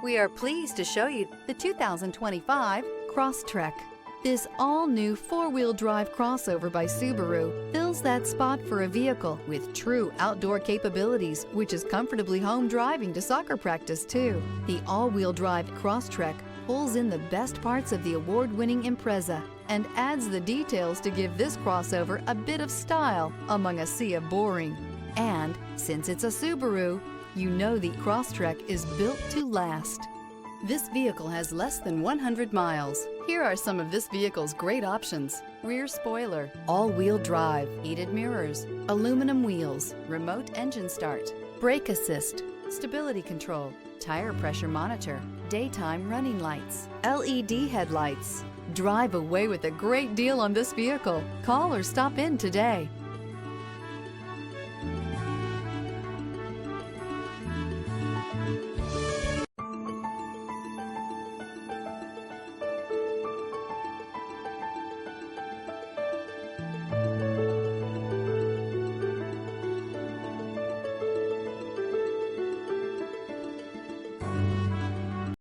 We are pleased to show you the 2025 Crosstrek. This all-new four-wheel drive crossover by Subaru fills that spot for a vehicle with true outdoor capabilities, which is comfortably home driving to soccer practice too. The all-wheel drive Crosstrek pulls in the best parts of the award-winning Impreza and adds the details to give this crossover a bit of style among a sea of boring. And since it's a Subaru, you know the Crosstrek is built to last. This vehicle has less than 100 miles. Here are some of this vehicle's great options: rear spoiler, all-wheel drive, heated mirrors, aluminum wheels, remote engine start, brake assist, stability control, tire pressure monitor, daytime running lights, LED headlights. Drive away with a great deal on this vehicle. Call or stop in today.